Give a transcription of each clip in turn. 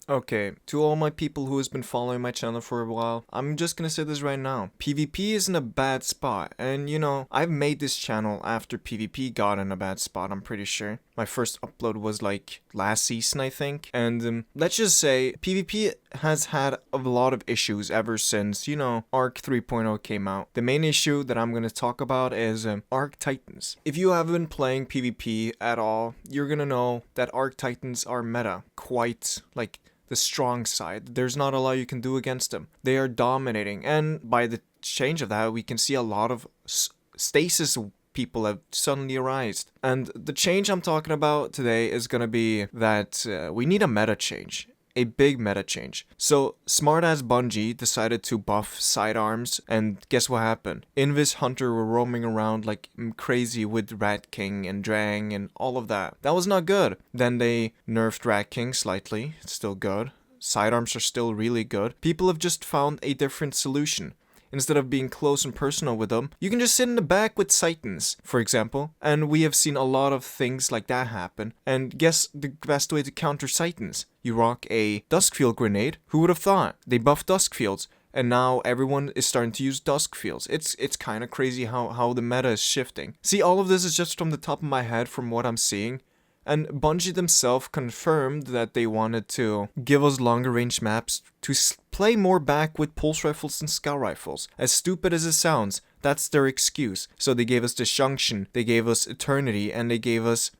Okay, to all my people who has been following my channel for a while, I'm just gonna say this right now. PvP is in a bad spot, and I've made this channel after PvP got in a bad spot, I'm pretty sure. My first upload was like last season, I think. And let's just say PvP has had a lot of issues ever since, Arc 3.0 came out. The main issue that I'm gonna talk about is Arc Titans. If you haven't been playing PvP at all, you're gonna know that Arc Titans are meta, quite like the strong side. There's not a lot you can do against them. They are dominating, and by the change of that, we can see a lot of stasis people have suddenly arisen. And the change I'm talking about today is gonna be that we need a meta change. A big meta change. So, smartass Bungie decided to buff sidearms, and guess what happened? Invis Hunter were roaming around like crazy with Rat King and Drang and all of that. That was not good. Then they nerfed Rat King slightly. It's still good. Sidearms are still really good. People have just found a different solution. Instead of being close and personal with them, you can just sit in the back with Titans, for example. And we have seen a lot of things like that happen. And guess the best way to counter Titans? You rock a Duskfield grenade. Who would have thought? They buffed Duskfields, and now everyone is starting to use Duskfields. It's kind of crazy how the meta is shifting. See, all of this is just from the top of my head from what I'm seeing. And Bungie themselves confirmed that they wanted to give us longer range maps to play more back with pulse rifles and scout rifles. As stupid as it sounds, that's their excuse. So they gave us Disjunction, they gave us Eternity, and they gave us,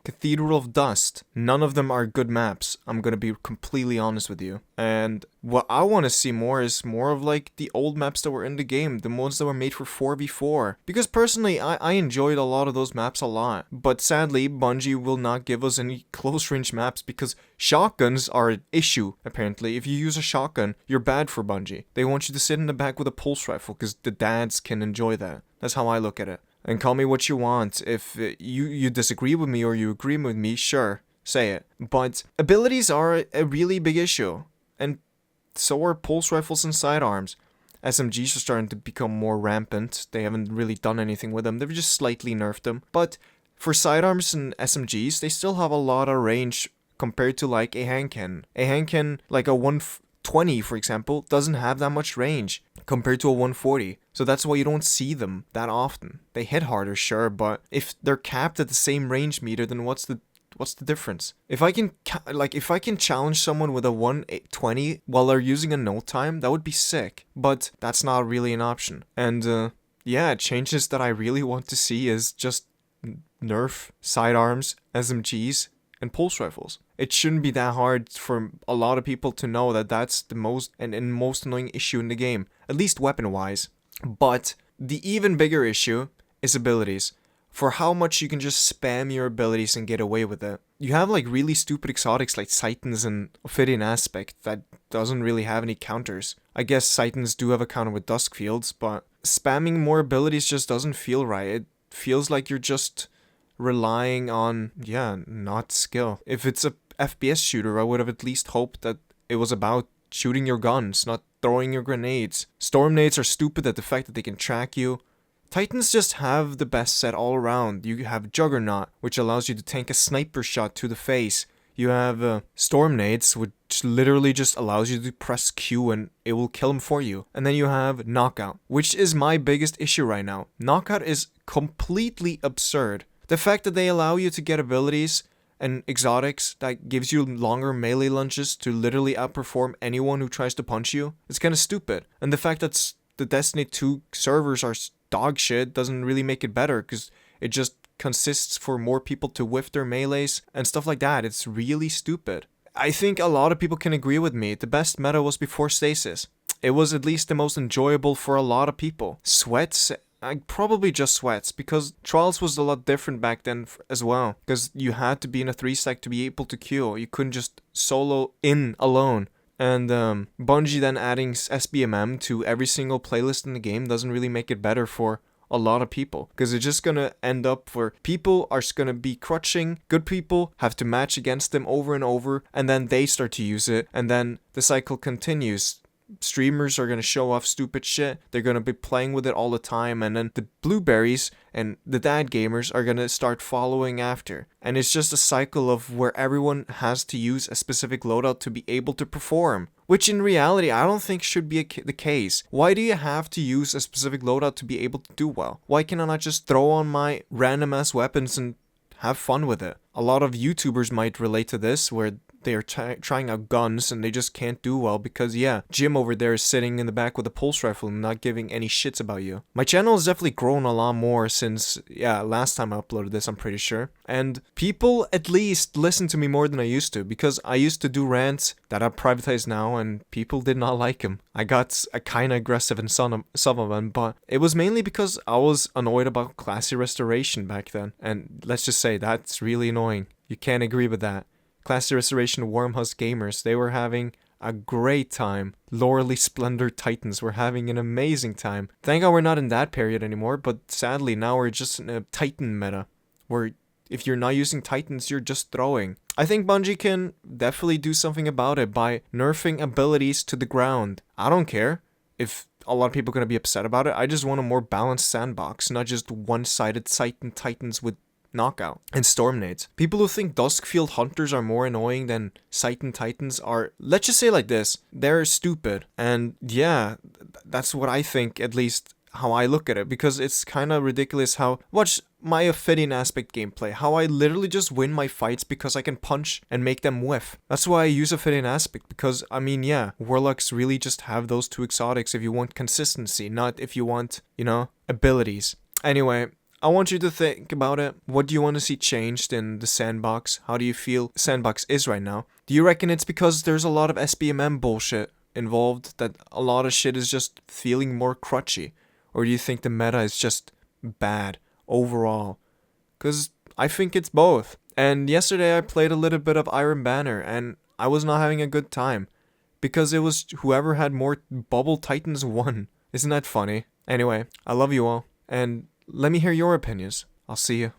Cathedral of Dust. None of them are good maps, I'm gonna be completely honest with you. And what I want to see more is more of like the old maps that were in the game, the ones that were made for 4v4. Because personally, I enjoyed a lot of those maps a lot. But sadly, Bungie will not give us any close range maps because shotguns are an issue, apparently. If you use a shotgun, you're bad for Bungie. They want you to sit in the back with a pulse rifle because the dads can enjoy that. That's how I look at it. And call me what you want. If you disagree with me or you agree with me, sure, say it. But abilities are a really big issue. And so are pulse rifles and sidearms. SMGs are starting to become more rampant. They haven't really done anything with them. They've just slightly nerfed them. But for sidearms and SMGs, they still have a lot of range compared to like a hand cannon. A hand cannon, like a 120 for example, doesn't have that much range compared to a 140. So that's why you don't see them that often. They hit harder, sure, but if they're capped at the same range meter, then what's the difference? If I can challenge someone with a 120 while they're using a no time, that would be sick. But that's not really an option. And yeah, changes that I really want to see is just nerf sidearms, SMGs, and pulse rifles. It shouldn't be that hard for a lot of people to know that that's the most and most annoying issue in the game, at least weapon-wise. But the even bigger issue is abilities. For how much you can just spam your abilities and get away with it. You have like really stupid exotics like Titans and Ophidian Aspect that doesn't really have any counters. I guess Titans do have a counter with Duskfields, but spamming more abilities just doesn't feel right. It feels like you're just relying on, not skill. If it's a FPS shooter, I would have at least hoped that it was about shooting your guns, not throwing your grenades. Storm nades are stupid at the fact that they can track you. Titans just have the best set all around. You have Juggernaut, which allows you to tank a sniper shot to the face. You have Storm Nades, which literally just allows you to press Q and it will kill him for you. And then you have Knockout, which is my biggest issue right now. Knockout is completely absurd. The fact that they allow you to get abilities and exotics that gives you longer melee lunges to literally outperform anyone who tries to punch you is kind of stupid. And the fact that the Destiny 2 servers are dog shit doesn't really make it better because it just consists for more people to whiff their melees and stuff like that. It's really stupid. I think a lot of people can agree with me. The best meta was before Stasis. It was at least the most enjoyable for a lot of people. Sweats, probably just Sweats, because Trials was a lot different back then as well. Because you had to be in a 3-stack to be able to queue. You couldn't just solo in alone. And Bungie then adding SBMM to every single playlist in the game doesn't really make it better for a lot of people. Because it's just going to end up where people are going to be crutching, good people have to match against them over and over, and then they start to use it, and then the cycle continues. streamers are gonna show off stupid shit. They're gonna be playing with it all the time, and then the blueberries and the dad gamers are gonna start following after. And it's just a cycle of where everyone has to use a specific loadout to be able to perform. Which in reality, I don't think should be the case. Why do you have to use a specific loadout to be able to do well? Why can I not just throw on my random ass weapons and have fun with it? A lot of YouTubers might relate to this, where they are trying out guns and they just can't do well because, yeah, Jim over there is sitting in the back with a pulse rifle and not giving any shits about you. My channel has definitely grown a lot more since, yeah, last time I uploaded this, I'm pretty sure. And people at least listen to me more than I used to, because I used to do rants that I've privatized now and people did not like them. I got kind of aggressive in some of them, but it was mainly because I was annoyed about Classy Restoration back then. And let's just say that's really annoying. You can't agree with that. Classy Restoration Wormhusk Gamers, they were having a great time. Loreley Splendor Titans were having an amazing time. Thank God we're not in that period anymore, but sadly now we're just in a Titan meta, where if you're not using Titans, you're just throwing. I think Bungie can definitely do something about it by nerfing abilities to the ground. I don't care if a lot of people are going to be upset about it. I just want a more balanced sandbox, not just one-sided Titans with knockout and storm nades. People who think Duskfield Hunters are more annoying than Titan Titans are, let's just say like this, they're stupid. And yeah, that's what I think, at least how I look at it, because it's kind of ridiculous how, watch my Ophidian Aspect gameplay, how I literally just win my fights because I can punch and make them whiff. That's why I use Ophidian Aspect, because, I mean, yeah, Warlocks really just have those two exotics if you want consistency, not if you want, you know, abilities. Anyway, I want you to think about it. What do you want to see changed in the sandbox? How do you feel sandbox is right now? Do you reckon it's because there's a lot of SBMM bullshit involved, that a lot of shit is just feeling more crutchy? Or do you think the meta is just bad overall? Because I think it's both. And yesterday I played a little bit of Iron Banner and I was not having a good time, because it was whoever had more bubble titans won. Isn't that funny? Anyway, I love you all, and let me hear your opinions. I'll see you.